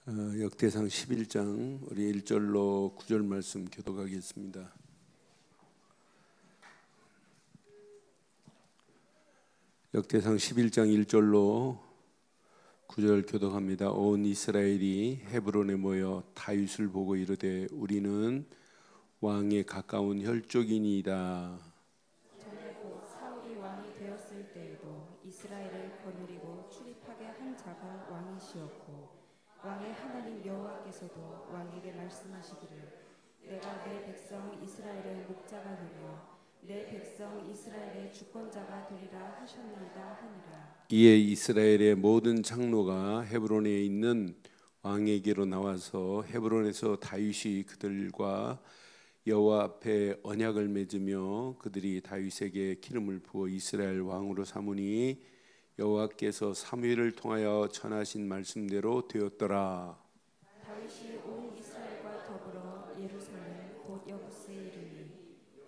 역대상 11장 우리 1절로 9절 말씀 교독하겠습니다. 역대상 11장 1절로 9절 교독합니다. 온 이스라엘이 헤브론에 모여 다윗을 보고 이르되 우리는 왕에 가까운 혈족이니이다. 전에 곧 사울이 왕이 되었을 때에도 이스라엘을 거느리고 출입하게 한 자가 왕이시었고 왕의 하나님 여호와께서도 왕에게 말씀하시기를 내가 내 백성 이스라엘의 목자가 되며 내 백성 이스라엘의 주권자가 되리라 하셨나이다 하니라. 이에 이스라엘의 모든 장로가 헤브론에 있는 왕에게로 나와서 헤브론에서 다윗이 그들과 여호와 앞에 언약을 맺으며 그들이 다윗에게 기름을 부어 이스라엘 왕으로 삼으니 여호와께서 사무엘을 통하여 전하신 말씀대로 되었더라. 다윗이 온 이스라엘과 더불어 예루살렘 곧 여부스에 이르니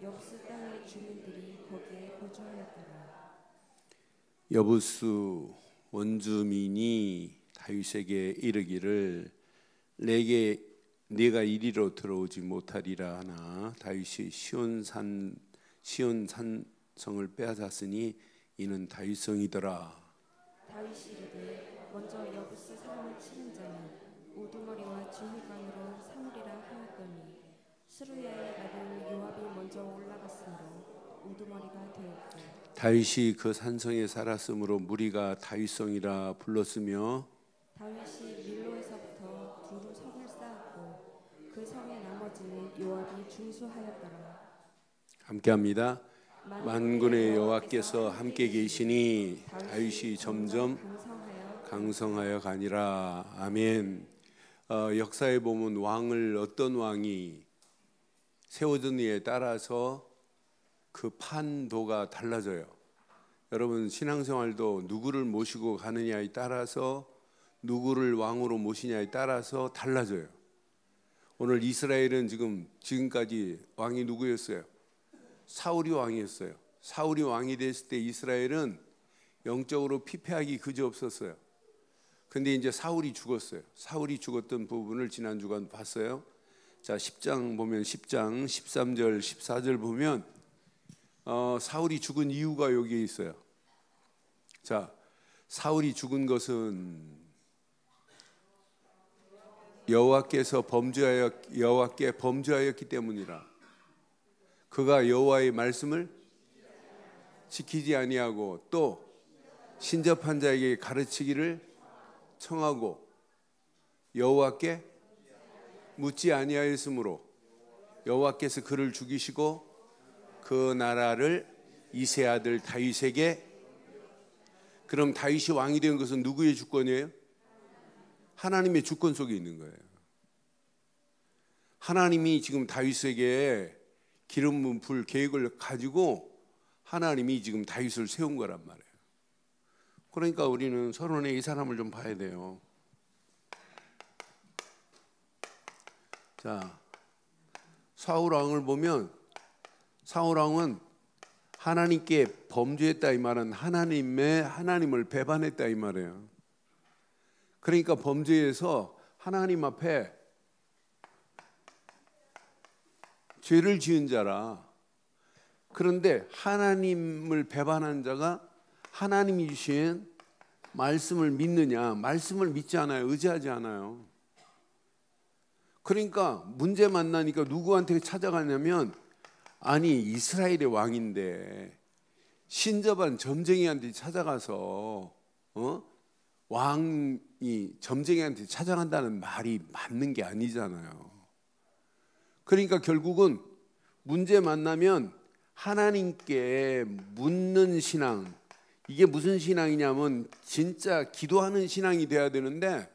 여부스 땅의 주민들이 거기에 거주하였더라. 여부스 원주민이 다윗에게 이르기를 내가 이리로 들어오지 못하리라 하나 다윗이 시온 산성을 빼앗았으니 이는 다윗 성이더라. 다윗이 이르되 먼저 여부스 사람을 치는 자는 우두머리와 지휘관으로 삼으리라 하였더니 스루야의 아들 요압이 먼저 올라갔으므로 우두머리가 되었고 다윗이 그 산성에 살았으므로 무리가 다윗성이라 불렀으며 다윗이 밀로에서부터 두루 성을 쌓았고 그 성의 나머지는 요압이 중수하였더라. 함께합니다. 만군의 여호와께서 함께 계시니 다윗이 점점 강성하여 가니라. 아멘. 역사에 보면 왕을 어떤 왕이 세워드느냐에 따라서 그 판도가 달라져요. 여러분 신앙생활도 누구를 모시고 가느냐에 따라서 누구를 왕으로 모시냐에 따라서 달라져요. 오늘 이스라엘은 지금까지 왕이 누구였어요? 사울이 왕이었어요. 사울이 왕이 됐을 때 이스라엘은 영적으로 피폐하기 그지없었어요. 근데 이제 사울이 죽었어요. 사울이 죽었던 부분을 지난 주간 봤어요. 자, 10장 보면 10장 13절 14절 보면 사울이 죽은 이유가 여기에 있어요. 자, 사울이 죽은 것은 여호와께 범죄하였기 때문이라. 그가 여호와의 말씀을 지키지 아니하고 또 신접한 자에게 가르치기를 청하고 여호와께 묻지 아니하였으므로 여호와께서 그를 죽이시고 그 나라를 이새 아들 다윗에게. 그럼 다윗이 왕이 된 것은 누구의 주권이에요? 하나님의 주권 속에 있는 거예요. 하나님이 지금 다윗에게 기름 부을 계획을 가지고 하나님이 지금 다윗을 세운 거란 말이에요. 그러니까 우리는 서론에 이 사람을 좀 봐야 돼요. 자, 사울 왕을 보면 사울 왕은 하나님께 범죄했다 이 말은 하나님을 배반했다 이 말이에요. 그러니까 범죄해서 하나님 앞에 죄를 지은 자라. 그런데 하나님을 배반한 자가 하나님이 주신 말씀을 믿느냐? 말씀을 믿지 않아요. 의지하지 않아요. 그러니까 문제 만나니까 누구한테 찾아가냐면 아니 이스라엘의 왕인데 신접한 점쟁이한테 찾아가서 왕이 점쟁이한테 찾아간다는 말이 맞는 게 아니잖아요. 그러니까 결국은 문제 만나면 하나님께 묻는 신앙, 이게 무슨 신앙이냐면 진짜 기도하는 신앙이 돼야 되는데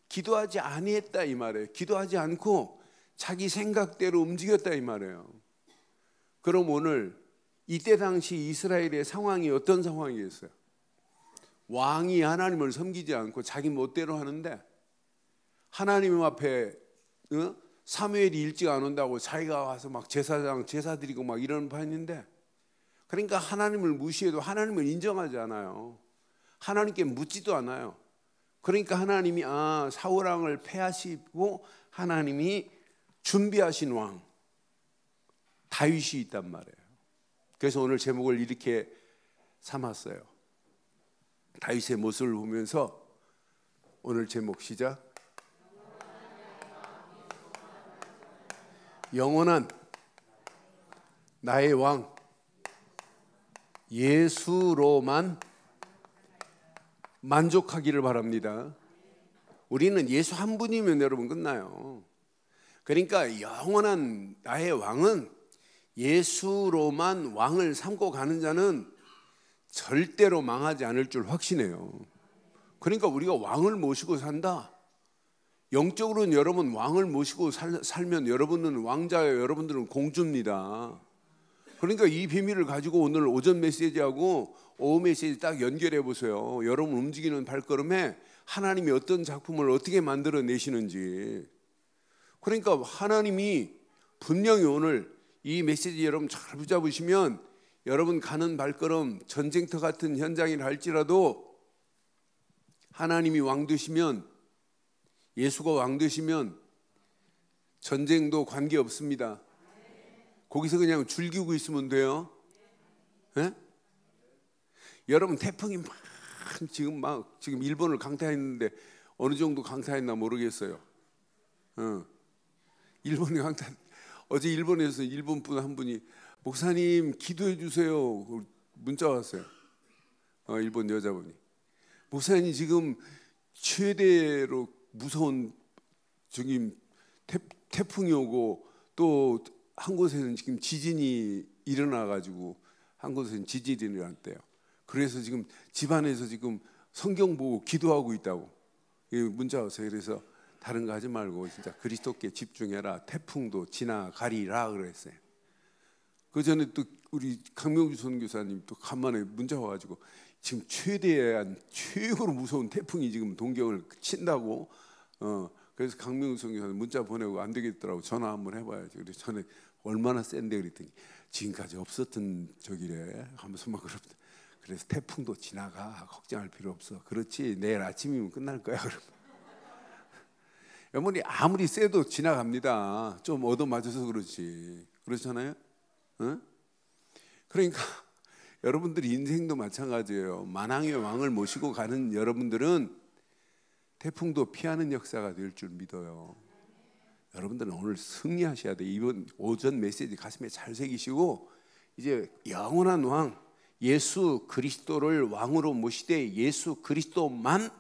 기도하지 아니했다 이 말이에요. 기도하지 않고 자기 생각대로 움직였다 이 말이에요. 그럼 오늘 이때 당시 이스라엘의 상황이 어떤 상황이었어요? 왕이 하나님을 섬기지 않고 자기 멋대로 하는데 하나님 앞에 사무엘이 일찍 안 온다고 자기가 와서 막 제사 드리고 막 이런 판인데, 그러니까 하나님을 무시해도 하나님을 인정하지 않아요. 하나님께 묻지도 않아요. 그러니까 하나님이 사울 왕을 패하시고 하나님이 준비하신 왕 다윗이 있단 말이에요. 그래서 오늘 제목을 이렇게 삼았어요. 다윗의 모습을 보면서 오늘 제목 시작. 영원한 나의 왕 예수로만 만족하기를 바랍니다. 우리는 예수 한 분이면 여러분 끝나요. 그러니까 영원한 나의 왕은 예수로만 왕을 삼고 가는 자는 절대로 망하지 않을 줄 확신해요. 그러니까 우리가 왕을 모시고 산다. 영적으로는 여러분 왕을 모시고 살면 여러분은 왕자예요. 여러분들은 공주입니다. 그러니까 이 비밀을 가지고 오늘 오전 메시지하고 오후 메시지 딱 연결해 보세요. 여러분 움직이는 발걸음에 하나님이 어떤 작품을 어떻게 만들어내시는지. 그러니까 하나님이 분명히 오늘 이 메시지 여러분 잘 붙잡으시면 여러분 가는 발걸음 전쟁터 같은 현장이라 할지라도 하나님이 왕 되시면, 예수가 왕 되시면 전쟁도 관계없습니다. 거기서 그냥 즐기고 있으면 돼요. 네? 여러분 태풍이 지금 일본을 강타했는데 어느 정도 강타했나 모르겠어요. 일본이 강타. 어제 일본에서 일본 분 한 분이 목사님 기도해 주세요. 문자 왔어요. 일본 여자분이 목사님 지금 최대로 무서운 지금 태풍이 오고 또 한 곳에는 지금 지진이 일어나 가지고 한 곳에는 지진이 일어났대요. 그래서 지금 집안에서 지금 성경 보고 기도하고 있다고 문자 왔어요. 그래서 다른 거 하지 말고 진짜 그리스도께 집중해라. 태풍도 지나가리라 그랬어요. 그 전에 또 우리 강명주 선교사님 또 간만에 문자 와가지고 지금 최대한 최고로 무서운 태풍이 지금 동경을 친다고. 그래서 강명주 선교사님 문자 보내고 안 되겠더라고. 전화 한번 해봐야지. 그래서 전에 얼마나 센데 그랬더니 지금까지 없었던 저기래 하면서 막 그럽니다. 그래서 태풍도 지나가 걱정할 필요 없어. 그렇지 내일 아침이면 끝날 거야. 여러분이 아무리 세도 지나갑니다. 좀 얻어맞아서 그렇지. 그렇잖아요. 그러니까 여러분들 인생도 마찬가지예요. 만왕의 왕을 모시고 가는 여러분들은 태풍도 피하는 역사가 될 줄 믿어요. 여러분들은 오늘 승리하셔야 돼요. 이번 오전 메시지 가슴에 잘 새기시고 이제 영원한 왕 예수 그리스도를 왕으로 모시되 예수 그리스도만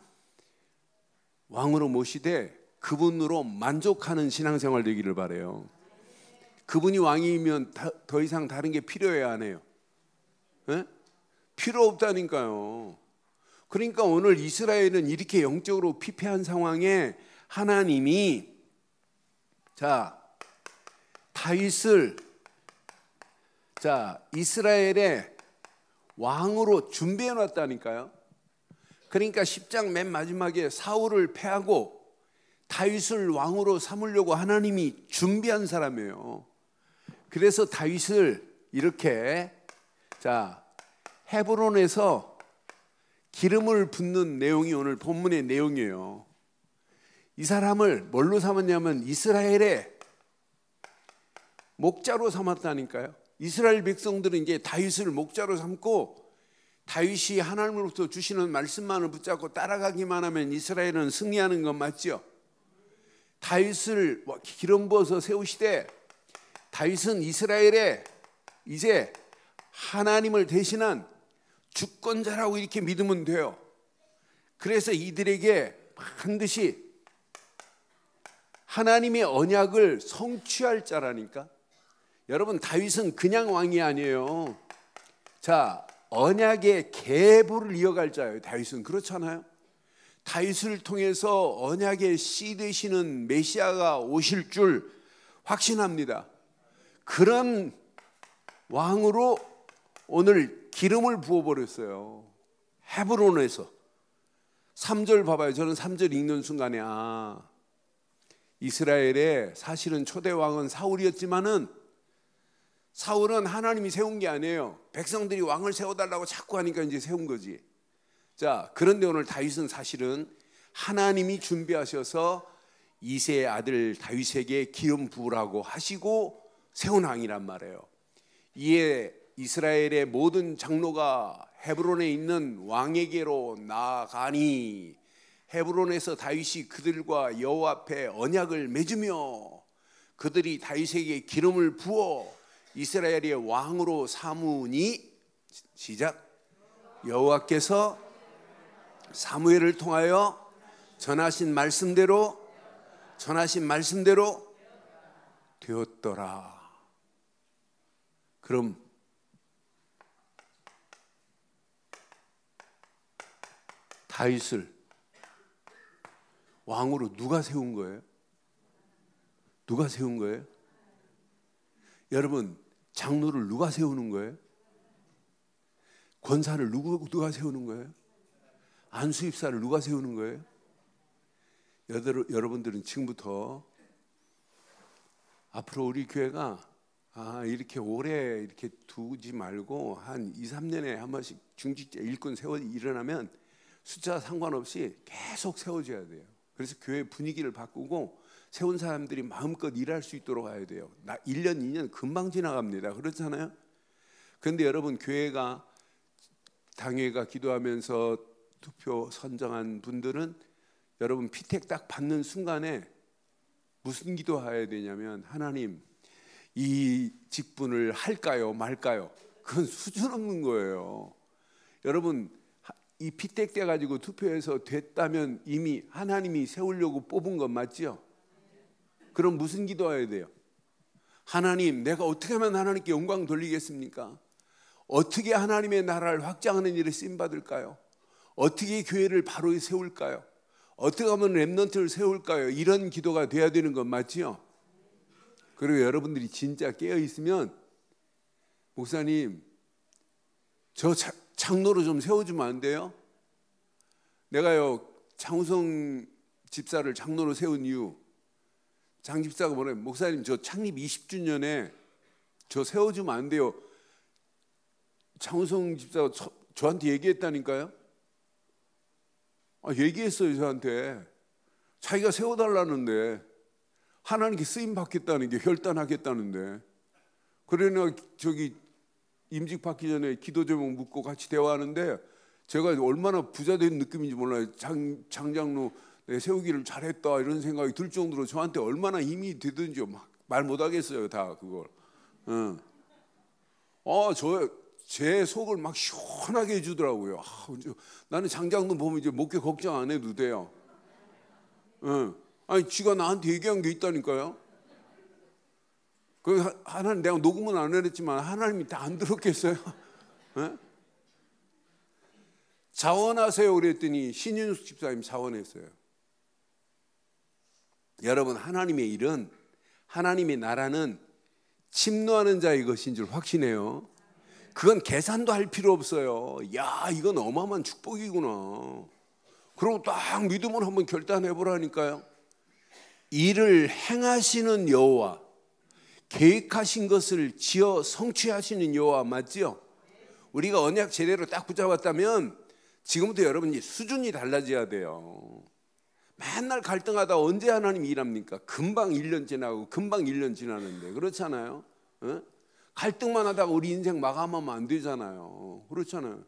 왕으로 모시되 그분으로 만족하는 신앙생활 되기를 바라요. 그분이 왕이면 더 이상 다른 게 필요해야 하네요. 네? 필요 없다니까요. 그러니까 오늘 이스라엘은 이렇게 영적으로 피폐한 상황에 하나님이 다윗을 이스라엘의 왕으로 준비해 놨다니까요. 그러니까 10장 맨 마지막에 사울을 패하고 다윗을 왕으로 삼으려고 하나님이 준비한 사람이에요. 그래서 다윗을 이렇게 헤브론에서 기름을 붓는 내용이 오늘 본문의 내용이에요. 이 사람을 뭘로 삼았냐면 이스라엘의 목자로 삼았다니까요. 이스라엘 백성들은 이제 다윗을 목자로 삼고 다윗이 하나님으로부터 주시는 말씀만을 붙잡고 따라가기만 하면 이스라엘은 승리하는 건 맞죠? 다윗을 기름 부어서 세우시되 다윗은 이스라엘의 이제 하나님을 대신한 주권자라고 이렇게 믿으면 돼요. 그래서 이들에게 반드시 하나님의 언약을 성취할 자라니까. 여러분 다윗은 그냥 왕이 아니에요. 언약의 계보를 이어갈 자예요. 다윗은 그렇잖아요. 다윗을 통해서 언약의 씨 되시는 메시아가 오실 줄 확신합니다. 그런 왕으로 오늘 기름을 부어버렸어요. 헤브론에서. 3절 봐봐요. 저는 3절 읽는 순간에 이스라엘의 사실은 초대 왕은 사울이었지만은 사울은 하나님이 세운 게 아니에요. 백성들이 왕을 세워달라고 자꾸 하니까 이제 세운 거지. 그런데 오늘 다윗은 사실은 하나님이 준비하셔서 이새의 아들 다윗에게 기름 부으라고 하시고 세운 왕이란 말이에요. 이에 이스라엘의 모든 장로가 헤브론에 있는 왕에게로 나아가니 헤브론에서 다윗이 그들과 여호와 앞에 언약을 맺으며 그들이 다윗에게 기름을 부어 이스라엘의 왕으로 삼으니 시작. 여호와께서 사무엘을 통하여 전하신 말씀대로 되었더라. 그럼 다윗을 왕으로 누가 세운 거예요? 누가 세운 거예요? 여러분, 장로를 누가 세우는 거예요? 권사를 누가 세우는 거예요? 안수입사를 누가 세우는 거예요? 여러분들은 지금부터 앞으로 우리 교회가 이렇게 오래 이렇게 두지 말고 한 2, 3년에 한 번씩 중직자 일꾼 세워 일어나면 숫자 상관없이 계속 세워줘야 돼요. 그래서 교회 분위기를 바꾸고 세운 사람들이 마음껏 일할 수 있도록 해야 돼요. 1년, 2년 금방 지나갑니다. 그렇잖아요. 그런데 여러분, 교회가 당회가 기도하면서 투표 선정한 분들은 여러분 피택 딱 받는 순간에 무슨 기도해야 되냐면, 하나님, 이 직분을 할까요 말까요? 그건 수준 없는 거예요. 여러분, 이 피택 돼 가지고 투표해서 됐다면 이미 하나님이 세우려고 뽑은 건 맞죠? 그럼 무슨 기도해야 돼요? 하나님, 내가 어떻게 하면 하나님께 영광 돌리겠습니까? 어떻게 하나님의 나라를 확장하는 일에 쓰임 받을까요? 어떻게 교회를 바로 세울까요? 어떻게 하면 렘넌트를 세울까요? 이런 기도가 돼야 되는 건 맞죠? 그리고 여러분들이 진짜 깨어 있으면, 목사님, 저 장로로 좀 세워주면 안 돼요? 내가요, 장우성 집사를 장로로 세운 이유, 장 집사가 뭐래? 목사님, 저 창립 20주년에 저 세워주면 안 돼요. 장우성 집사가 저한테 얘기했다니까요. 얘기했어요, 저한테. 자기가 세워달라는데, 하나님께 쓰임 받겠다는 게, 혈단하겠다는데. 그러나 저기 임직 받기 전에 기도 제목 묻고 같이 대화하는데, 제가 얼마나 부자 된 느낌인지 몰라요. 장장로 세우기를 잘했다 이런 생각이 들 정도로 저한테 얼마나 힘이 되든지 막 말 못하겠어요, 다 그걸. 제 속을 막 시원하게 해주더라고요. 나는 장장도 보면 이제 목회 걱정 안 해도 돼요. 아니, 지가 나한테 얘기한 게 있다니까요. 그 하나님, 내가 녹음은 안 해냈지만 하나님이 다 안 들었겠어요? 자원하세요 그랬더니 신윤숙 집사님 자원했어요. 여러분, 하나님의 일은, 하나님의 나라는 침노하는 자의 것인 줄 확신해요. 그건 계산도 할 필요 없어요. 야, 이건 어마어마한 축복이구나. 그리고 딱 믿음을 한번 결단해 보라니까요. 일을 행하시는 여호와, 계획하신 것을 지어 성취하시는 여호와 맞죠? 우리가 언약 제대로 딱 붙잡았다면 지금부터 여러분 수준이 달라져야 돼요. 맨날 갈등하다 언제 하나님 일합니까? 금방 1년 지나고 금방 1년 지나는데, 그렇잖아요. 갈등만 하다가 우리 인생 마감하면 안 되잖아요. 그렇잖아요.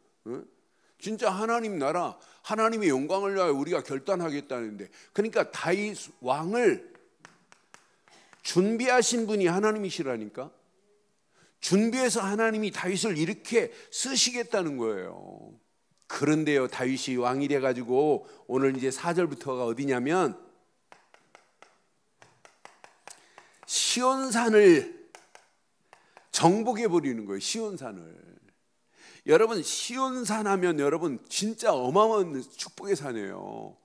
진짜 하나님 나라, 하나님의 영광을 위하여 우리가 결단하겠다는데, 그러니까 다윗 왕을 준비하신 분이 하나님이시라니까. 준비해서 하나님이 다윗을 이렇게 쓰시겠다는 거예요. 그런데요, 다윗이 왕이 돼가지고 오늘 이제 4절부터가 어디냐면, 시온산을 정복해 버리는 거예요. 시온산을. 여러분, 시온산 하면 여러분 진짜 어마어마한 축복의 산이에요.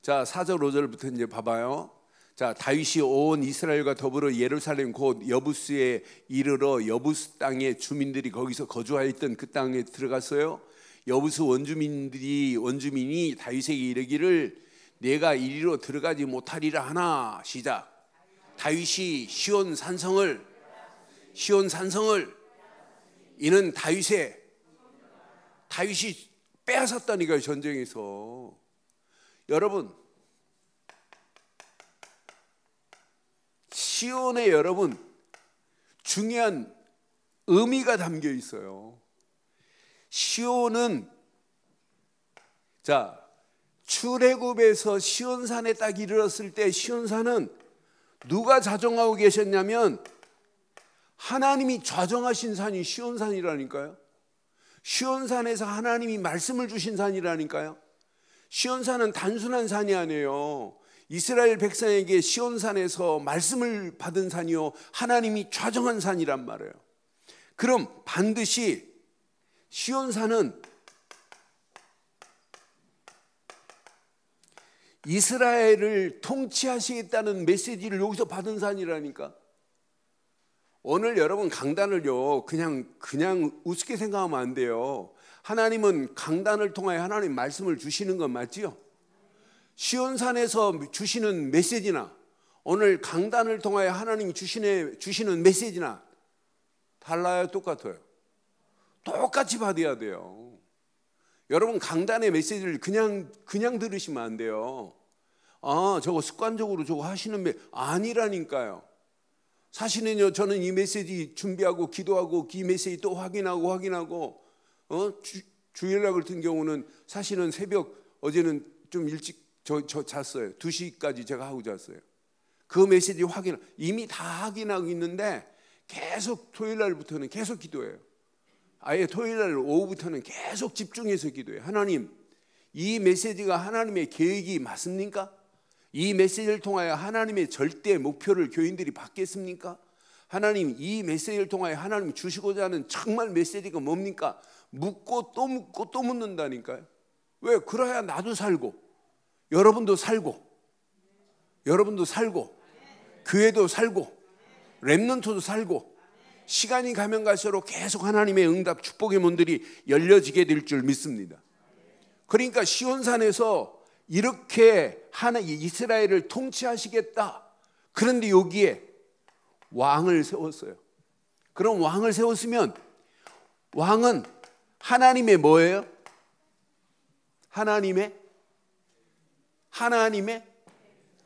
자, 4절 5절부터 이제 봐봐요. 자, 다윗이 온 이스라엘과 더불어 예루살렘 곧 여부스에 이르러 여부스 땅의 주민들이 거기서 거주하였던 그 땅에 들어갔어요. 여부스 원주민이 다윗에게 이르기를 내가 이리로 들어가지 못하리라 하나. 시작. 다윗이 시온 산성을 이는 다윗이 빼앗았다니까요, 전쟁에서. 여러분, 시온에 여러분 중요한 의미가 담겨 있어요. 시온은 자, 출애굽에서 시온산에 딱 이르렀을 때 시온산은 누가 자정하고 계셨냐면 하나님이 좌정하신 산이 시온산이라니까요. 시온산에서 하나님이 말씀을 주신 산이라니까요. 시온산은 단순한 산이 아니에요. 이스라엘 백성에게 시온산에서 말씀을 받은 산이요, 하나님이 좌정한 산이란 말이에요. 그럼 반드시 시온산은 이스라엘을 통치하시겠다는 메시지를 여기서 받은 산이라니까. 오늘 여러분 강단을요 그냥 우습게 생각하면 안 돼요. 하나님은 강단을 통하여 하나님 말씀을 주시는 건 맞지요? 시온산에서 주시는 메시지나 오늘 강단을 통하여 하나님이 주시는 메시지나 달라요? 똑같아요? 똑같이 받아야 돼요. 여러분 강단의 메시지를 그냥 들으시면 안 돼요. 아, 저거 습관적으로 저거 하시는 아니라니까요. 사실은요, 저는 이 메시지 준비하고 기도하고 이 메시지 또 확인하고 주일날 같은 경우는 사실은 새벽, 어제는 좀 일찍 저 잤어요. 2시까지 제가 하고 잤어요. 그 메시지 이미 다 확인하고 있는데 계속 토요일날부터는 계속 기도해요. 아예 토요일날 오후부터는 계속 집중해서 기도해요. 하나님, 이 메시지가 하나님의 계획이 맞습니까? 이 메시지를 통하여 하나님의 절대 목표를 교인들이 받겠습니까? 하나님, 이 메시지를 통하여 하나님 주시고자 하는 정말 메시지가 뭡니까? 묻고 또 묻는다니까요. 왜? 그래야 나도 살고 여러분도 살고 교회도 살고 렘넌트도 살고 시간이 가면 갈수록 계속 하나님의 응답 축복의 문들이 열려지게 될 줄 믿습니다. 그러니까 시온산에서 이렇게 이스라엘을 통치하시겠다. 그런데 여기에 왕을 세웠어요. 그럼 왕을 세웠으면 왕은 하나님의 뭐예요? 하나님의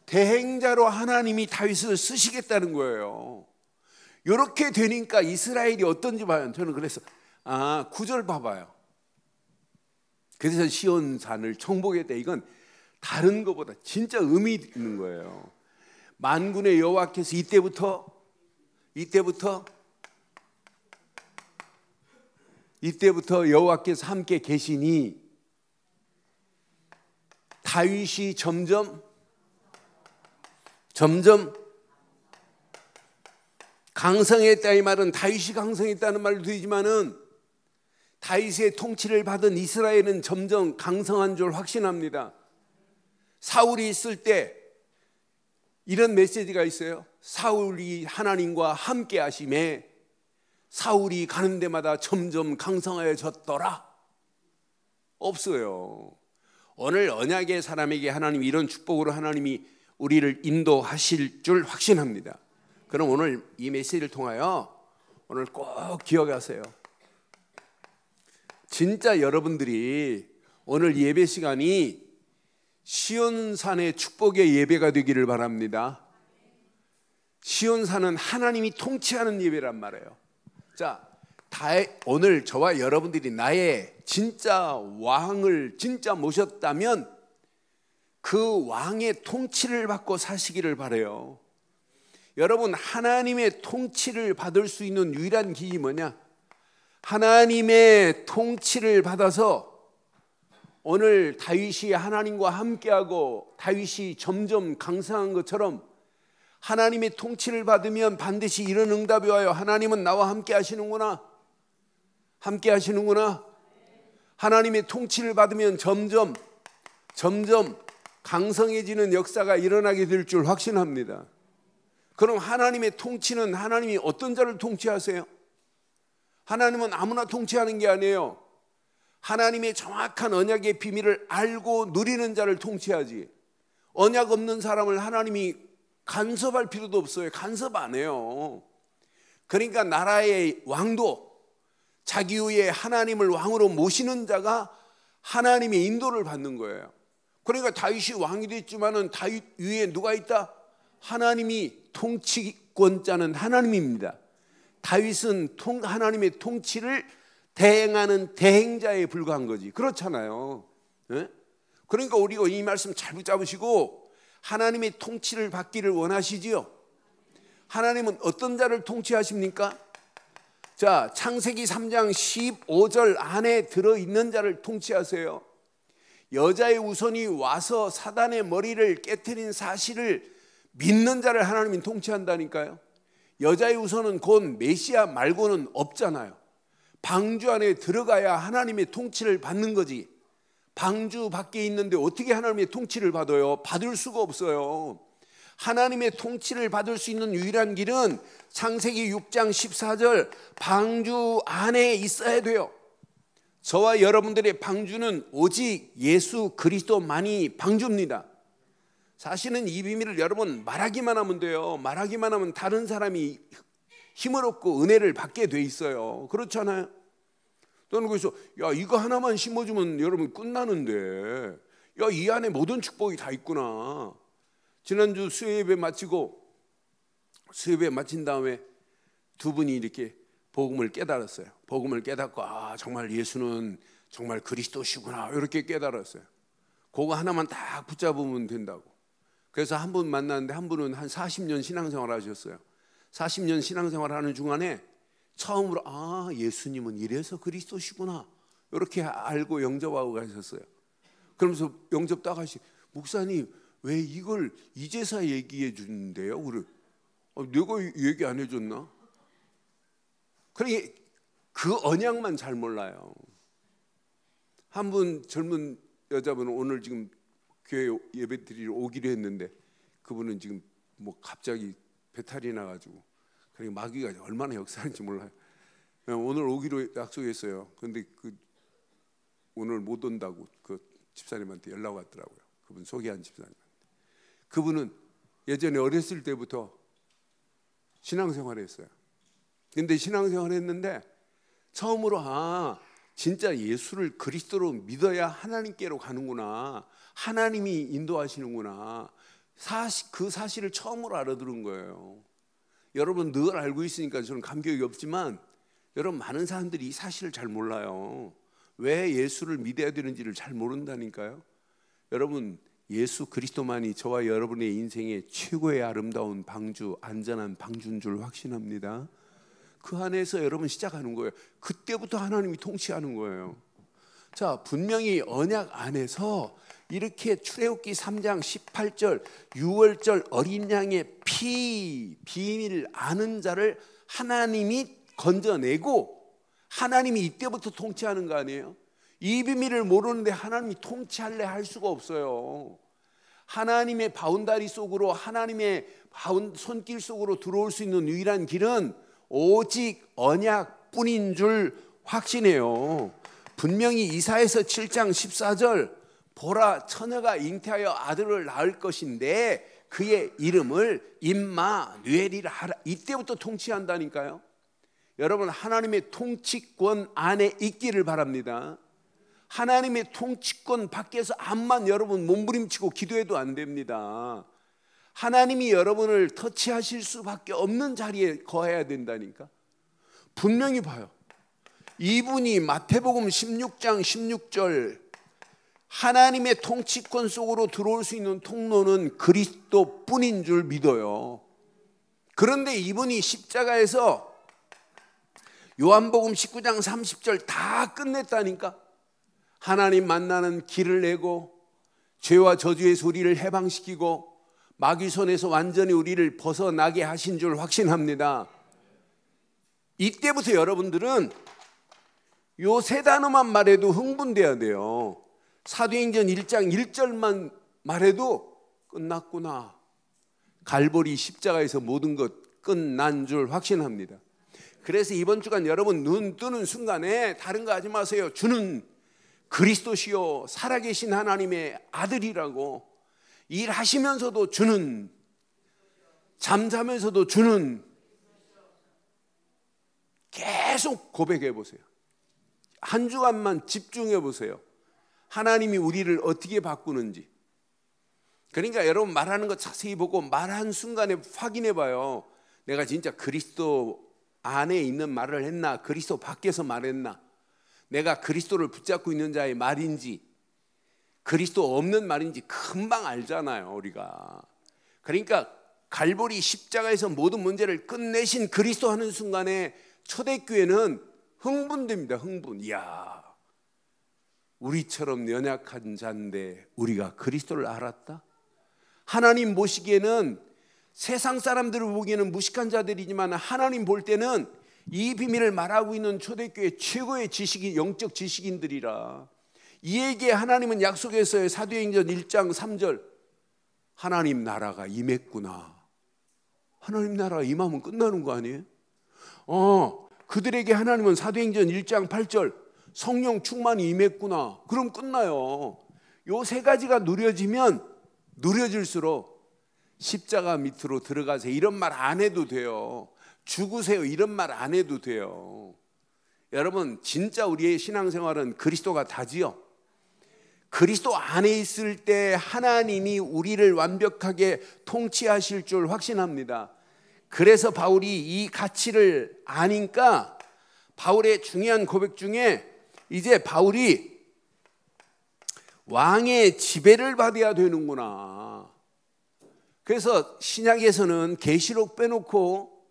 대행자로 하나님이 다윗을 쓰시겠다는 거예요. 이렇게 되니까 이스라엘이 어떤지 봐요. 저는 그래서 9절 봐봐요. 그래서 시온산을 청복했다. 이건 다른 것보다 진짜 의미 있는 거예요. 만군의 여호와께서 이때부터 여호와께서 함께 계시니 다윗이 점점 강성했다. 이 말은 다윗이 강성했다는 말도 되지만은 다윗의 통치를 받은 이스라엘은 점점 강성한 줄 확신합니다. 사울이 있을 때 이런 메시지가 있어요. 사울이 하나님과 함께 하심에 사울이 가는 데마다 점점 강성하여졌더라. 없어요. 오늘 언약의 사람에게 하나님이 이런 축복으로 하나님이 우리를 인도하실 줄 확신합니다. 그럼 오늘 이 메시지를 통하여 오늘 꼭 기억하세요. 진짜 여러분들이 오늘 예배 시간이 시온산의 축복의 예배가 되기를 바랍니다. 시온산은 하나님이 통치하는 예배란 말이에요. 자, 오늘 저와 여러분들이 나의 진짜 왕을 진짜 모셨다면 그 왕의 통치를 받고 사시기를 바라요. 여러분, 하나님의 통치를 받을 수 있는 유일한 길이 뭐냐? 하나님의 통치를 받아서 오늘 다윗이 하나님과 함께하고 다윗이 점점 강성한 것처럼 하나님의 통치를 받으면 반드시 이런 응답이 와요. 하나님은 나와 함께 하시는구나. 하나님의 통치를 받으면 점점 강성해지는 역사가 일어나게 될 줄 확신합니다. 그럼 하나님의 통치는 하나님이 어떤 자를 통치하세요? 하나님은 아무나 통치하는 게 아니에요. 하나님의 정확한 언약의 비밀을 알고 누리는 자를 통치하지. 언약 없는 사람을 하나님이 간섭할 필요도 없어요. 간섭 안 해요. 그러니까 나라의 왕도 자기 위에 하나님을 왕으로 모시는 자가 하나님의 인도를 받는 거예요. 그러니까 다윗이 왕이 됐지만은 다윗 위에 누가 있다? 하나님이 통치권자는 하나님입니다. 다윗은 하나님의 통치를 대행하는 대행자에 불과한 거지. 그렇잖아요. 네? 그러니까 우리가 이 말씀 잘 붙잡으시고 하나님의 통치를 받기를 원하시지요. 하나님은 어떤 자를 통치하십니까? 자, 창세기 3장 15절 안에 들어있는 자를 통치하세요. 여자의 우선이 와서 사단의 머리를 깨트린 사실을 믿는 자를 하나님이 통치한다니까요. 여자의 우선은 곧 메시아 말고는 없잖아요. 방주 안에 들어가야 하나님의 통치를 받는 거지. 방주 밖에 있는데 어떻게 하나님의 통치를 받아요? 받을 수가 없어요. 하나님의 통치를 받을 수 있는 유일한 길은 창세기 6장 14절 방주 안에 있어야 돼요. 저와 여러분들의 방주는 오직 예수 그리스도만이 방주입니다. 사실은 이 비밀을 여러분 말하기만 하면 돼요. 말하기만 하면 다른 사람이 힘을 얻고 은혜를 받게 돼 있어요. 그렇잖아요. 또는 그래서 야 이거 하나만 심어주면 여러분 끝나는데 야 이 안에 모든 축복이 다 있구나. 지난주 수요예배 마친 다음에 두 분이 이렇게 복음을 깨달았어요. 복음을 깨닫고 아 정말 예수는 정말 그리스도시구나 이렇게 깨달았어요. 그거 하나만 딱 붙잡으면 된다고. 그래서 한 분 만났는데 한 분은 한 40년 신앙생활 하셨어요. 40년 신앙생활 하는 중간에 처음으로 아 예수님은 이래서 그리스도시구나 이렇게 알고 영접하고 가셨어요. 그러면서 영접 딱 하시 목사님 왜 이걸 이제서 얘기해 주는데요? 그래. 내가 얘기 안 해줬나? 그러니까 그 언약만 잘 몰라요. 한 분 젊은 여자분은 오늘 지금 교회 예배 드리러 오기로 했는데 그분은 지금 뭐 갑자기 배탈이 나가지고 그러니까 마귀가 얼마나 역사하는지 몰라요. 오늘 오기로 약속했어요. 그런데 오늘 못 온다고 그 집사님한테 연락 왔더라고요. 그분 소개한 집사님. 그분은 예전에 어렸을 때부터 신앙생활을 했어요. 근데 신앙생활을 했는데 처음으로 아 진짜 예수를 그리스도로 믿어야 하나님께로 가는구나. 하나님이 인도하시는구나. 그 사실을 처음으로 알아들은 거예요. 여러분 늘 알고 있으니까 저는 감격이 없지만 여러분 많은 사람들이 이 사실을 잘 몰라요. 왜 예수를 믿어야 되는지를 잘 모른다니까요. 여러분 예수 그리스도만이 저와 여러분의 인생의 최고의 아름다운 방주, 안전한 방주인 줄 확신합니다. 그 안에서 여러분 시작하는 거예요. 그때부터 하나님이 통치하는 거예요. 자, 분명히 언약 안에서 이렇게 출애굽기 3장 18절 6월절 어린 양의 비밀을 아는 자를 하나님이 건져내고 하나님이 이때부터 통치하는 거 아니에요? 이 비밀을 모르는데 하나님이 통치할래 할 수가 없어요. 하나님의 바운다리 속으로 하나님의 손길 속으로 들어올 수 있는 유일한 길은 오직 언약뿐인 줄 확신해요. 분명히 이사야서 7장 14절 보라 처녀가 잉태하여 아들을 낳을 것인데 그의 이름을 임마누엘이라 하라. 이때부터 통치한다니까요. 여러분 하나님의 통치권 안에 있기를 바랍니다. 하나님의 통치권 밖에서 암만 여러분 몸부림치고 기도해도 안 됩니다. 하나님이 여러분을 터치하실 수밖에 없는 자리에 거해야 된다니까. 분명히 봐요. 이분이 마태복음 16장 16절 하나님의 통치권 속으로 들어올 수 있는 통로는 그리스도뿐인 줄 믿어요. 그런데 이분이 십자가에서 요한복음 19장 30절 다 끝냈다니까. 하나님 만나는 길을 내고 죄와 저주의 소리를 해방시키고 마귀 손에서 완전히 우리를 벗어나게 하신 줄 확신합니다. 이때부터 여러분들은 요 세 단어만 말해도 흥분돼야 돼요. 사도행전 1장 1절만 말해도 끝났구나. 갈보리 십자가에서 모든 것 끝난 줄 확신합니다. 그래서 이번 주간 여러분 눈 뜨는 순간에 다른 거 하지 마세요. 주는 그리스도시요 살아계신 하나님의 아들이라고. 일하시면서도 주는, 잠자면서도 주는, 계속 고백해 보세요. 한 주간만 집중해 보세요. 하나님이 우리를 어떻게 바꾸는지. 그러니까 여러분 말하는 거 자세히 보고 말한 순간에 확인해 봐요. 내가 진짜 그리스도 안에 있는 말을 했나, 그리스도 밖에서 말했나, 내가 그리스도를 붙잡고 있는 자의 말인지 그리스도 없는 말인지 금방 알잖아요, 우리가. 그러니까 갈보리 십자가에서 모든 문제를 끝내신 그리스도 하는 순간에 초대교회는 흥분됩니다. 흥분. 이야, 우리처럼 연약한 자인데 우리가 그리스도를 알았다? 하나님 보시기에는 세상 사람들을 보기에는 무식한 자들이지만 하나님 볼 때는 이 비밀을 말하고 있는 초대교회 최고의 지식인, 영적 지식인들이라. 이에게 하나님은 약속했어요. 사도행전 1장 3절 하나님 나라가 임했구나. 하나님 나라가 임하면 끝나는 거 아니에요? 그들에게 하나님은 사도행전 1장 8절 성령 충만이 임했구나. 그럼 끝나요. 요 세 가지가 누려지면 누려질수록 십자가 밑으로 들어가세요 이런 말 안 해도 돼요. 죽으세요 이런 말 안 해도 돼요. 여러분 진짜 우리의 신앙생활은 그리스도가 다지요. 그리스도 안에 있을 때 하나님이 우리를 완벽하게 통치하실 줄 확신합니다. 그래서 바울이 이 가치를 아니까 바울의 중요한 고백 중에 이제 바울이 왕의 지배를 받아야 되는구나. 그래서 신약에서는 계시록 빼놓고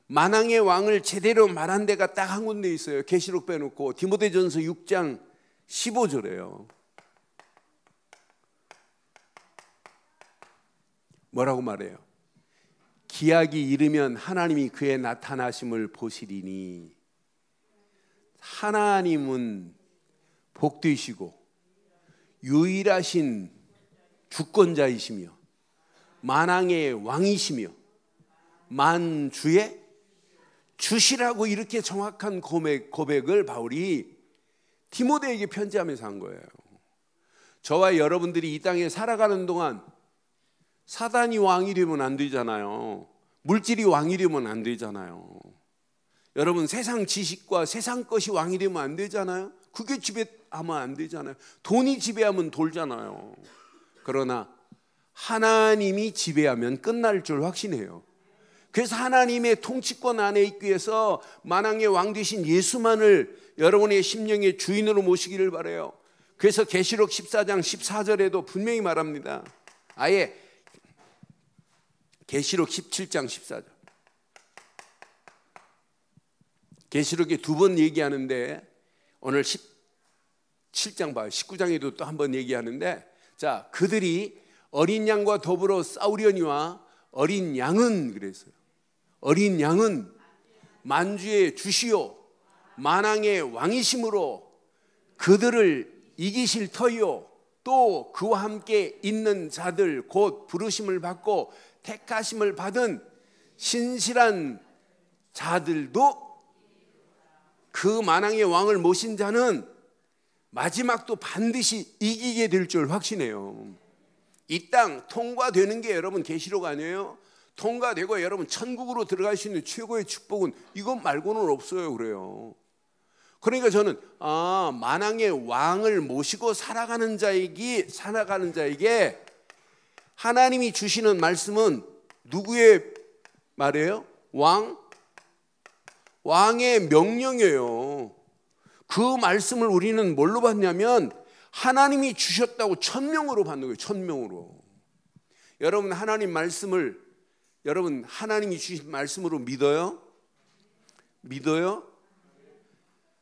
만왕의 왕을 제대로 말한 데가 딱 한 군데 있어요. 계시록 빼놓고 디모데전서 6장 15절에요. 뭐라고 말해요? 기약이 이르면 하나님이 그의 나타나심을 보시리니. 하나님은 복되시고 유일하신 주권자이시며 만왕의 왕이시며 만주의 주시라고 이렇게 정확한 고백을 바울이 디모데에게 편지하면서 한 거예요. 저와 여러분들이 이 땅에 살아가는 동안 사단이 왕이 되면 안 되잖아요. 물질이 왕이 되면 안 되잖아요. 여러분 세상 지식과 세상 것이 왕이 되면 안 되잖아요. 그게 지배하면 안 되잖아요. 돈이 지배하면 돌잖아요. 그러나 하나님이 지배하면 끝날 줄 확신해요. 그래서 하나님의 통치권 안에 있기 위해서 만왕의 왕 되신 예수만을 여러분의 심령의 주인으로 모시기를 바라요. 그래서 계시록 14장 14절에도 분명히 말합니다. 아예 계시록 17장 14절. 계시록에 두 번 얘기하는데 오늘 17장 봐요. 19장에도 또 한 번 얘기하는데, 자, 그들이 어린 양과 더불어 싸우려니와 어린 양은 그랬어요. 어린 양은 만주의 주시요 만왕의 왕이심으로 그들을 이기실 터이요 또 그와 함께 있는 자들 곧 부르심을 받고 택하심을 받은 신실한 자들도 그 만왕의 왕을 모신 자는 마지막도 반드시 이기게 될 줄 확신해요. 이 땅 통과되는 게 여러분 계시록 아니에요? 통과되고 여러분 천국으로 들어갈 수 있는 최고의 축복은 이것 말고는 없어요. 그래요. 그러니까 저는 만왕의 왕을 모시고 살아가는 자에게 하나님이 주시는 말씀은 누구의 말이에요? 왕의 명령이에요. 그 말씀을 우리는 뭘로 받냐면 하나님이 주셨다고 천명으로 받는 거예요. 천명으로. 여러분 하나님이 주신 말씀으로 믿어요? 믿어요?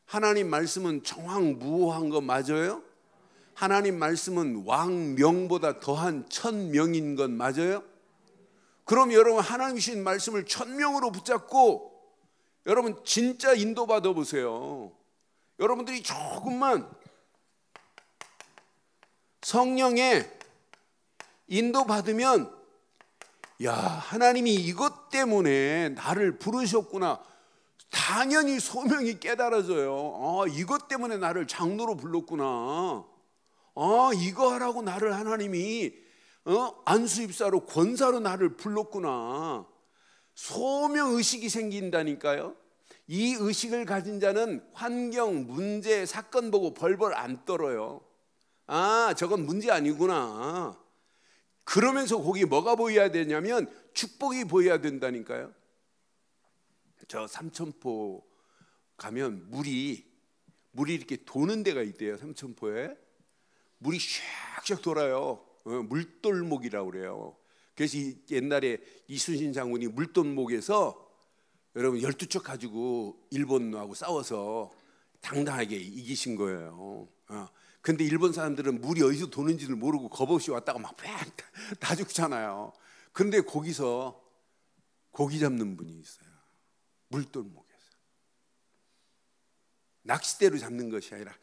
하나님 말씀은 정황무오한 거 맞아요? 하나님 말씀은 왕명보다 더한 천명인 건 맞아요? 그럼 여러분 하나님이 주신 말씀을 천명으로 붙잡고 여러분 진짜 인도받아 보세요. 여러분들이 조금만 성령의 인도받으면 야, 하나님이 이것 때문에 나를 부르셨구나. 당연히 소명이 깨달아져요. 이것 때문에 나를 장로로 불렀구나. 이거 하라고 나를 하나님이 안수입사로 권사로 나를 불렀구나. 소명의식이 생긴다니까요. 이 의식을 가진 자는 환경, 문제, 사건 보고 벌벌 안 떨어요. 저건 문제 아니구나. 그러면서 거기 뭐가 보여야 되냐면 축복이 보여야 된다니까요. 저 삼천포 가면 물이 이렇게 도는 데가 있대요. 삼천포에 물이 샥샥 돌아요. 물돌목이라고 그래요. 그래서 옛날에 이순신 장군이 물돌목에서 여러분 12척 가지고 일본하고 싸워서 당당하게 이기신 거예요. 근데 일본 사람들은 물이 어디서 도는지를 모르고 겁없이 왔다가 막 다 죽잖아요. 근데 거기서 고기 잡는 분이 있어요. 물돌목에서. 낚싯대로 잡는 것이 아니라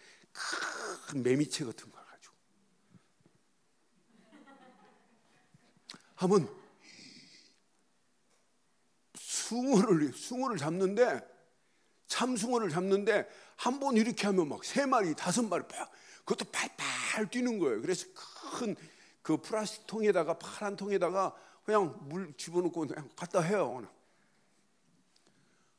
큰 매미채 같은 걸 가지고 한번 숭어를 잡는데, 참숭어를 잡는데 한 번 이렇게 하면 막 3마리 5마리 팍, 그것도 팔팔 뛰는 거예요. 그래서 큰 그 플라스틱 통에다가, 파란 통에다가 그냥 물 집어넣고 그냥 갖다 해요.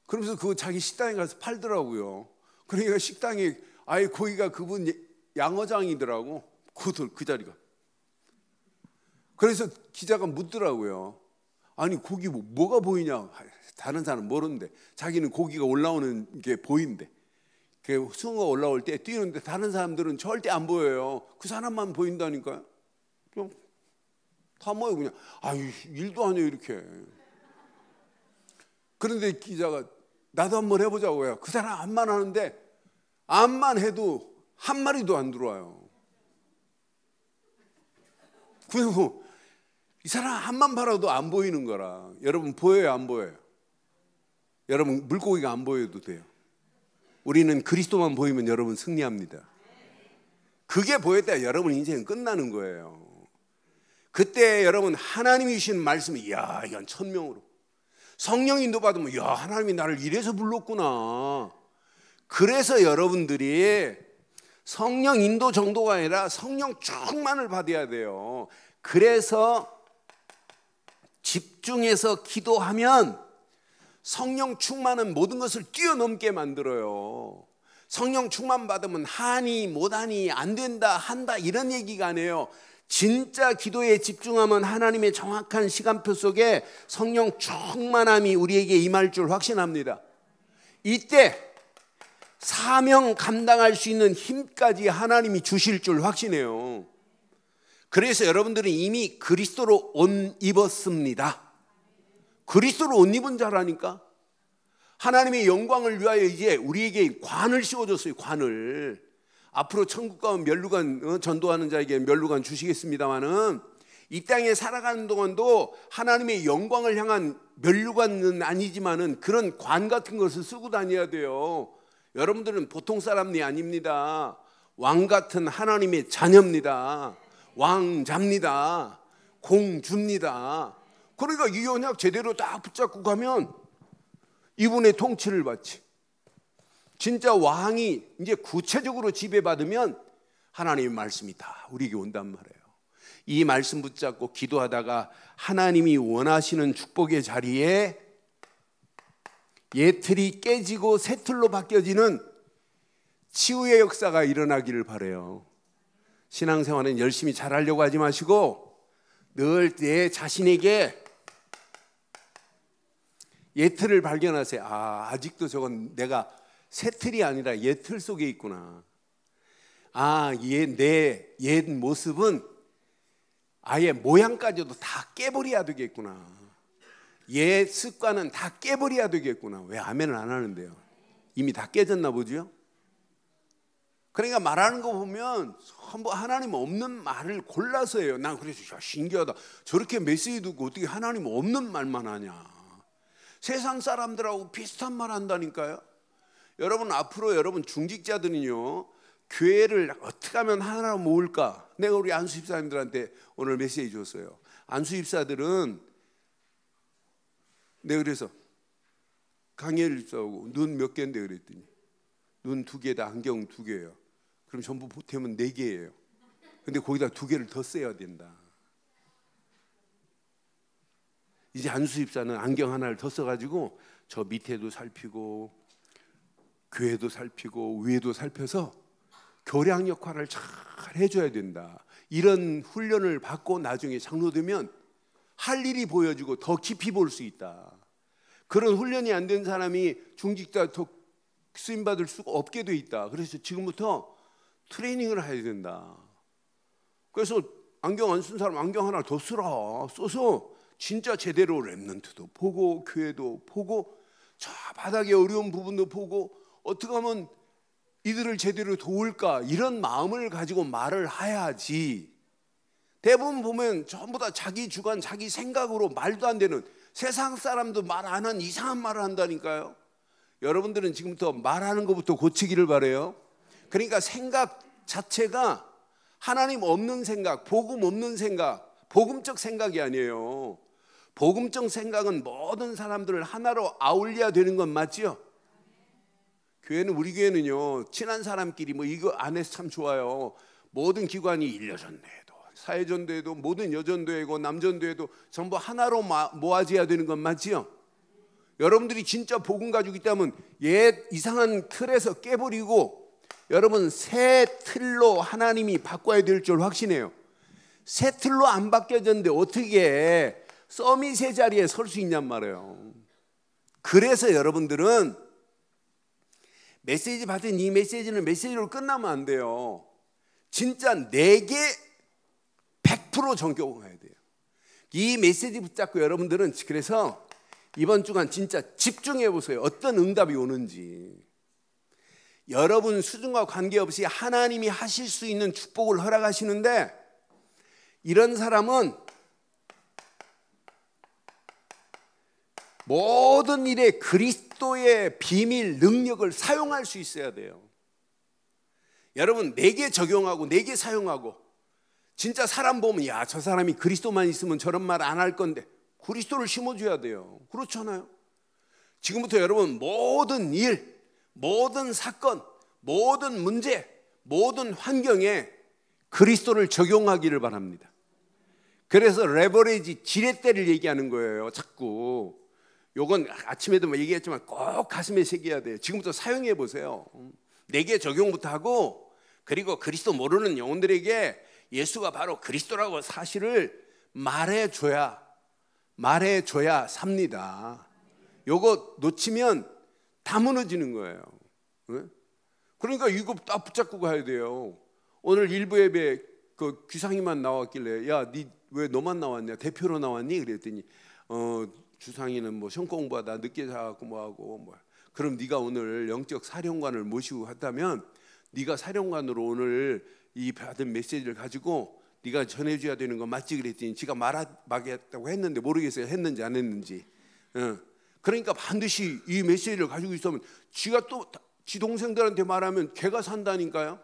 그러면서 그 자기 식당에 가서 팔더라고요. 그러니까 식당에 아예 거기가 그분 양어장이더라고. 그 자리가. 그래서 기자가 묻더라고요. 아니 고기 뭐가 보이냐? 다른 사람은 모르는데 자기는 고기가 올라오는 게 보인대. 그 숭어가 올라올 때 뛰는데 다른 사람들은 절대 안 보여요. 그 사람만 보인다니까요. 그냥 다 모여 그냥. 아유 일도 안 해요 이렇게. 그런데 기자가 나도 한번 해보자고요. 그 사람 암만 하는데 암만 해도 한 마리도 안 들어와요. 그리고 이 사람 암만 팔아도 안 보이는 거라. 여러분 보여요 안 보여요? 여러분 물고기가 안 보여도 돼요. 우리는 그리스도만 보이면 여러분 승리합니다. 그게 보였다 여러분 인생은 끝나는 거예요. 그때 여러분 하나님이 주신 말씀이 이야 이건 천명으로 성령 인도 받으면 야 하나님이 나를 이래서 불렀구나. 그래서 여러분들이 성령 인도 정도가 아니라 성령 충만을 받아야 돼요. 그래서 집중해서 기도하면 성령 충만은 모든 것을 뛰어넘게 만들어요. 성령 충만 받으면 하니 못하니 안 된다 한다 이런 얘기가 아니에요. 진짜 기도에 집중하면 하나님의 정확한 시간표 속에 성령 충만함이 우리에게 임할 줄 확신합니다. 이때 사명 감당할 수 있는 힘까지 하나님이 주실 줄 확신해요. 그래서 여러분들은 이미 그리스도로 옷 입었습니다. 그리스도로 옷 입은 자라니까. 하나님의 영광을 위하여 이제 우리에게 관을 씌워줬어요. 관을. 앞으로 천국 가면 면류관 전도하는 자에게 면류관 주시겠습니다마는 이 땅에 살아가는 동안도 하나님의 영광을 향한 면류관은 아니지만은 그런 관 같은 것을 쓰고 다녀야 돼요. 여러분들은 보통 사람이 아닙니다. 왕 같은 하나님의 자녀입니다. 왕자입니다. 공주입니다. 그러니까 이 언약 제대로 딱 붙잡고 가면 이분의 통치를 받지. 진짜 왕이 이제 구체적으로 지배받으면 하나님의 말씀이 다 우리에게 온단 말이에요. 이 말씀 붙잡고 기도하다가 하나님이 원하시는 축복의 자리에 옛틀이 깨지고 새 틀로 바뀌어지는 치유의 역사가 일어나기를 바라요. 신앙생활은 열심히 잘하려고 하지 마시고 늘 내 자신에게 옛틀을 발견하세요. 아직도 저건 내가 새 틀이 아니라 옛 틀 속에 있구나. 내 옛 모습은 아예 모양까지도 다 깨버려야 되겠구나. 옛 습관은 다 깨버려야 되겠구나. 왜 아멘을 안 하는데요? 이미 다 깨졌나 보죠? 그러니까 말하는 거 보면 하나님 없는 말을 골라서 해요. 난 그래서 신기하다. 저렇게 메시지 듣고 어떻게 하나님 없는 말만 하냐. 세상 사람들하고 비슷한 말 한다니까요. 여러분 앞으로 여러분 중직자들은요 교회를 어떻게 하면 하나로 모을까. 내가 우리 안수 집사님들한테 오늘 메시지 줬어요. 안수 집사들은 내가 그래서 강예를 집사하고 눈 몇 개인데 그랬더니 눈 2개다 안경 2개예요. 그럼 전부 보태면 4개예요. 근데 거기다 2개를 더 써야 된다. 이제 안수 집사는 안경 하나를 더 써가지고 저 밑에도 살피고 교회도 살피고 위에도 살펴서 교량 역할을 잘 해줘야 된다. 이런 훈련을 받고 나중에 장로 되면 할 일이 보여지고 더 깊이 볼 수 있다. 그런 훈련이 안 된 사람이 중직자 쓰임 받을 수가 없게 돼 있다. 그래서 지금부터 트레이닝을 해야 된다. 그래서 안경 안 쓴 사람 안경 하나 더 써서 진짜 제대로 렘넌트도 보고 교회도 보고 저 바닥에 어려운 부분도 보고 어떻게 하면 이들을 제대로 도울까, 이런 마음을 가지고 말을 해야지. 대부분 보면 전부 다 자기 주관, 자기 생각으로 말도 안 되는, 세상 사람도 말 안 한 이상한 말을 한다니까요. 여러분들은 지금부터 말하는 것부터 고치기를 바라요. 그러니까 생각 자체가 하나님 없는 생각, 복음 없는 생각, 복음적 생각이 아니에요. 복음적 생각은 모든 사람들을 하나로 아울려야 되는 건 맞죠? 교회는, 우리 교회는요, 친한 사람끼리 뭐 이거 안 해서 참 좋아요. 모든 기관이 일여전도회도, 사회전도회도, 모든 여전도회고 남전도회도 전부 하나로 모아져야 되는 건 맞지요? 여러분들이 진짜 복음 가지고 있다면 옛 이상한 틀에서 깨버리고 여러분 새 틀로 하나님이 바꿔야 될 줄 확신해요. 새 틀로 안 바뀌어졌는데 어떻게 서밋 세 자리에 설 수 있냔 말이에요. 그래서 여러분들은 메시지 받은 이 메시지는 메시지로 끝나면 안 돼요. 진짜 내게 100% 적용해야 돼요. 이 메시지 붙잡고 여러분들은 그래서 이번 주간 진짜 집중해 보세요. 어떤 응답이 오는지. 여러분 수준과 관계없이 하나님이 하실 수 있는 축복을 허락하시는데, 이런 사람은 모든 일에 그리스도의 비밀 능력을 사용할 수 있어야 돼요. 여러분 내게 적용하고 내게 사용하고, 진짜 사람 보면 야, 저 사람이 그리스도만 있으면 저런 말 안 할 건데, 그리스도를 심어줘야 돼요. 그렇잖아요. 지금부터 여러분 모든 일, 모든 사건, 모든 문제, 모든 환경에 그리스도를 적용하기를 바랍니다. 그래서 레버리지, 지렛대를 얘기하는 거예요. 자꾸 요건 아침에도 뭐 얘기했지만 꼭 가슴에 새겨야 돼요. 지금부터 사용해 보세요. 내게 적용부터 하고, 그리고 그리스도 모르는 영혼들에게 예수가 바로 그리스도라고 사실을 말해줘야 삽니다. 요거 놓치면 다 무너지는 거예요. 그러니까 이거 딱 붙잡고 가야 돼요. 오늘 일부 예배 그 귀상이만 나왔길래, 야, 니 왜 너만 나왔냐? 대표로 나왔니? 그랬더니 주상이는 뭐 시험 공부하다 늦게 자고 뭐하고 뭐. 그럼 네가 오늘 영적 사령관을 모시고 갔다면 네가 사령관으로 오늘 이 받은 메시지를 가지고 네가 전해줘야 되는 거 맞지? 그랬더니 지가 말하겠다고 했는데 모르겠어요. 했는지 안 했는지. 그러니까 반드시 이 메시지를 가지고 있으면 지가 또 지 동생들한테 말하면 걔가 산다니까요.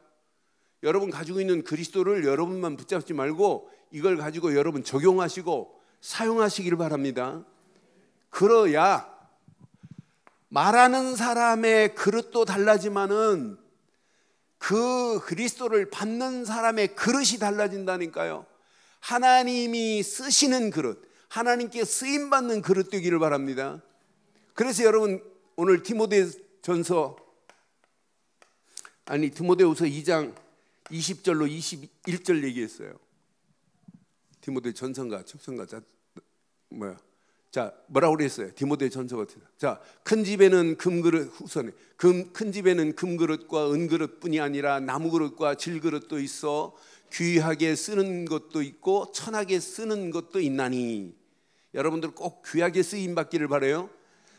여러분 가지고 있는 그리스도를 여러분만 붙잡지 말고 이걸 가지고 여러분 적용하시고 사용하시기를 바랍니다. 그래야 말하는 사람의 그릇도 달라지만은 그 그리스도를 받는 사람의 그릇이 달라진다니까요. 하나님이 쓰시는 그릇, 하나님께 쓰임받는 그릇 되기를 바랍니다. 그래서 여러분 오늘 디모데후서 2장 20절로 21절 얘기했어요. 디모데 전서인가 첩서인가 뭐라고 그랬어요? 디모데 전서가. 자, 큰 집에는 금그릇, 후선에 큰 집에는 금그릇과 은그릇뿐이 아니라 나무그릇과 질그릇도 있어 귀하게 쓰는 것도 있고 천하게 쓰는 것도 있나니. 여러분들 꼭 귀하게 쓰임 받기를 바라요.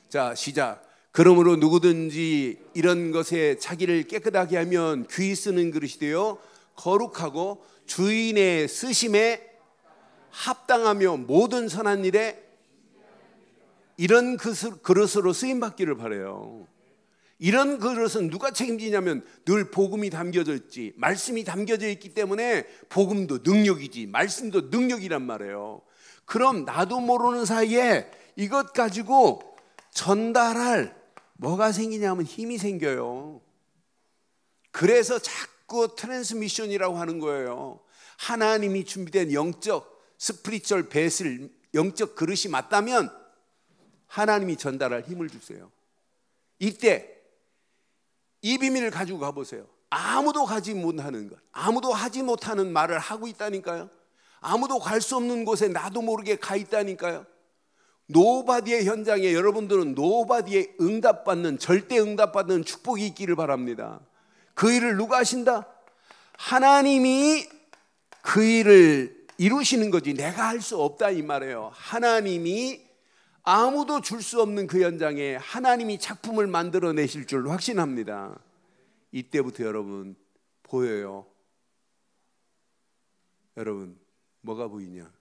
자, 시작. 그러므로 누구든지 이런 것에 자기를 깨끗하게 하면 귀 쓰는 그릇이 되어 거룩하고 주인의 쓰심에 합당하며 모든 선한 일에 이런 그릇으로 쓰임받기를 바라요. 이런 그릇은 누가 책임지냐면 늘 복음이 담겨져 있지, 말씀이 담겨져 있기 때문에 복음도 능력이지 말씀도 능력이란 말이에요. 그럼 나도 모르는 사이에 이것 가지고 전달할 뭐가 생기냐면 힘이 생겨요. 그래서 자꾸 트랜스미션이라고 하는 거예요. 하나님이 준비된 영적 스피리추얼 베슬, 영적 그릇이 맞다면 하나님이 전달할 힘을 주세요. 이때 이 비밀을 가지고 가보세요. 아무도 가지 못하는 것, 아무도 하지 못하는 말을 하고 있다니까요. 아무도 갈 수 없는 곳에 나도 모르게 가 있다니까요. 노바디의 현장에 여러분들은 노바디의 응답받는, 절대 응답받는 축복이 있기를 바랍니다. 그 일을 누가 하신다? 하나님이 그 일을 이루시는 거지 내가 할 수 없다 이 말이에요. 하나님이 아무도 줄 수 없는 그 현장에 하나님이 작품을 만들어내실 줄 확신합니다. 이때부터 여러분 보여요. 여러분 뭐가 보이냐?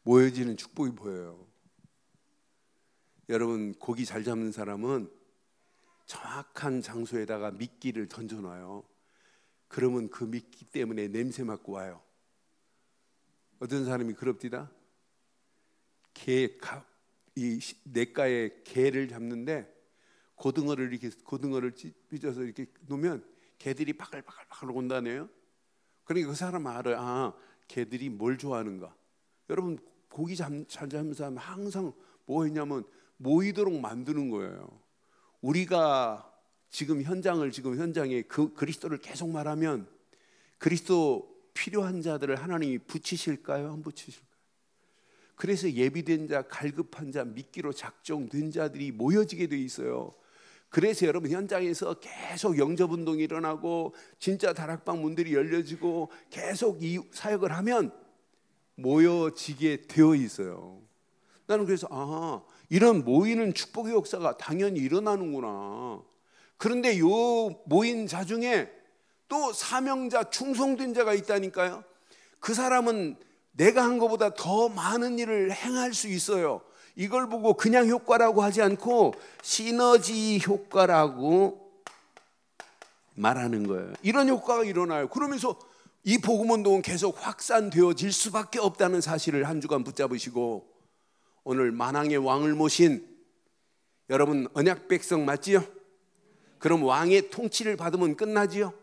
모여지는 축복이 보여요. 여러분 고기 잘 잡는 사람은 정확한 장소에다가 미끼를 던져놔요. 그러면 그 미끼 때문에 냄새 맡고 와요. 어떤 사람이 그럽디다. 이 냇가에 개를 잡는데 고등어를 빚어서 이렇게 놓으면 개들이 바글바글 온다네요. 그러니까 그 사람 알아요. 아, 개들이 뭘 좋아하는가. 여러분 고기 잘 잡는 사람 항상 뭐 했냐면 모이도록 만드는 거예요. 우리가 지금 현장에 그 그리스도를 계속 말하면 그리스도 필요한 자들을 하나님이 붙이실까요? 안 붙이실까요? 그래서 예비된 자, 갈급한 자, 미끼로 작정된 자들이 모여지게 돼 있어요. 그래서 여러분 현장에서 계속 영접운동이 일어나고 진짜 다락방 문들이 열려지고 계속 이 사역을 하면 모여지게 되어 있어요. 나는 그래서 이런 모이는 축복의 역사가 당연히 일어나는구나. 그런데 요 모인 자 중에 또 사명자, 충성된 자가 있다니까요. 그 사람은 내가 한 것보다 더 많은 일을 행할 수 있어요. 이걸 보고 그냥 효과라고 하지 않고 시너지 효과라고 말하는 거예요. 이런 효과가 일어나요. 그러면서 이 복음운동은 계속 확산되어질 수밖에 없다는 사실을 한 주간 붙잡으시고, 오늘 만왕의 왕을 모신 여러분 언약 백성 맞지요? 그럼 왕의 통치를 받으면 끝나지요?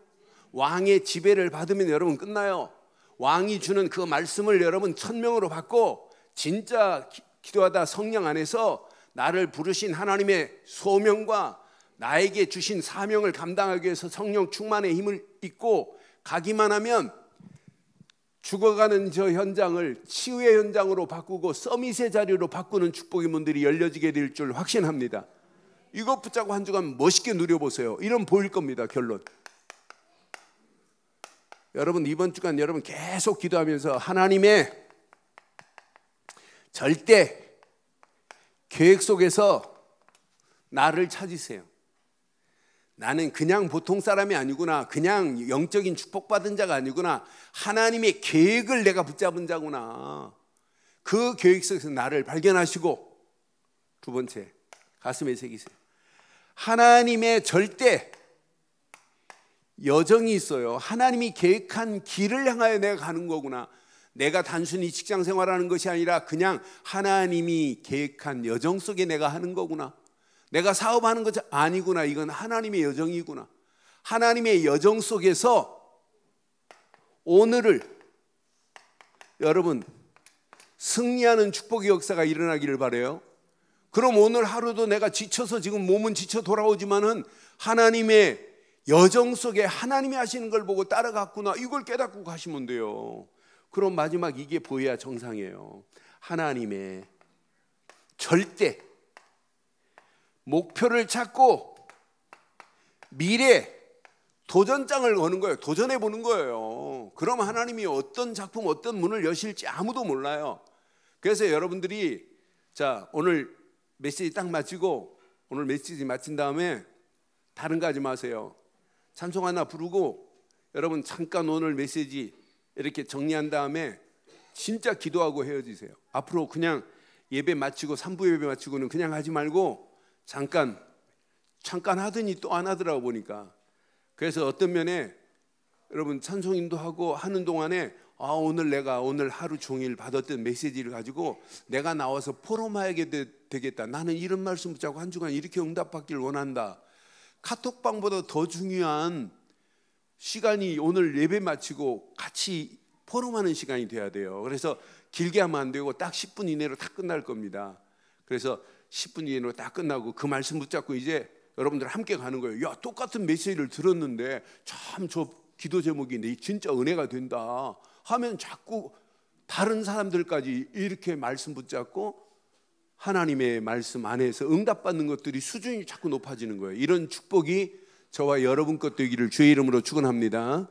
왕의 지배를 받으면 여러분 끝나요. 왕이 주는 그 말씀을 여러분 천명으로 받고 진짜 기도하다 성령 안에서 나를 부르신 하나님의 소명과 나에게 주신 사명을 감당하기 위해서 성령 충만의 힘을 입고 가기만 하면 죽어가는 저 현장을 치유의 현장으로 바꾸고 서밋의 자리로 바꾸는 축복의 문들이 열려지게 될 줄 확신합니다. 이것 붙잡고 한 주간 멋있게 누려보세요. 이런 보일 겁니다. 결론. 여러분 이번 주간 여러분 계속 기도하면서 하나님의 절대 계획 속에서 나를 찾으세요. 나는 그냥 보통 사람이 아니구나. 그냥 영적인 축복받은 자가 아니구나. 하나님의 계획을 내가 붙잡은 자구나. 그 계획 속에서 나를 발견하시고, 두 번째 가슴에 새기세요. 하나님의 절대 여정이 있어요. 하나님이 계획한 길을 향하여 내가 가는 거구나. 내가 단순히 직장 생활하는 것이 아니라 그냥 하나님이 계획한 여정 속에 내가 하는 거구나. 내가 사업하는 것이 아니구나. 이건 하나님의 여정이구나. 하나님의 여정 속에서 오늘을 여러분 승리하는 축복의 역사가 일어나기를 바라요. 그럼 오늘 하루도 내가 지쳐서 지금 몸은 지쳐 돌아오지만은 하나님의 여정 속에 하나님이 하시는 걸 보고 따라갔구나. 이걸 깨닫고 가시면 돼요. 그럼 마지막 이게 보여야 정상이에요. 하나님의 절대 목표를 찾고 미래 도전장을 거는 거예요. 도전해 보는 거예요. 그럼 하나님이 어떤 작품, 어떤 문을 여실지 아무도 몰라요. 그래서 여러분들이 자 오늘 메시지 딱 마치고, 오늘 메시지 마친 다음에 다른 거 하지 마세요. 찬송 하나 부르고 여러분 잠깐 오늘 메시지 이렇게 정리한 다음에 진짜 기도하고 헤어지세요. 앞으로 그냥 예배 마치고 3부 예배 마치고는 그냥 하지 말고 잠깐 하더니 또 안 하더라고 보니까. 그래서 어떤 면에 여러분 찬송인도 하고 하는 동안에 오늘 하루 종일 받았던 메시지를 가지고 내가 나와서 포럼하게 되겠다. 나는 이런 말씀 붙잡고 한 주간 이렇게 응답받기를 원한다. 카톡방보다 더 중요한 시간이 오늘 예배 마치고 같이 포럼하는 시간이 돼야 돼요. 그래서 길게 하면 안 되고 딱 10분 이내로 다 끝날 겁니다. 그래서 10분 이내로 딱 끝나고 그 말씀 붙잡고 이제 여러분들 함께 가는 거예요. 야, 똑같은 메시지를 들었는데 참 저 기도 제목이 내 진짜 은혜가 된다 하면 자꾸 다른 사람들까지 이렇게 말씀 붙잡고 하나님의 말씀 안에서 응답받는 것들이 수준이 자꾸 높아지는 거예요. 이런 축복이 저와 여러분 것 되기를 주의 이름으로 축원합니다.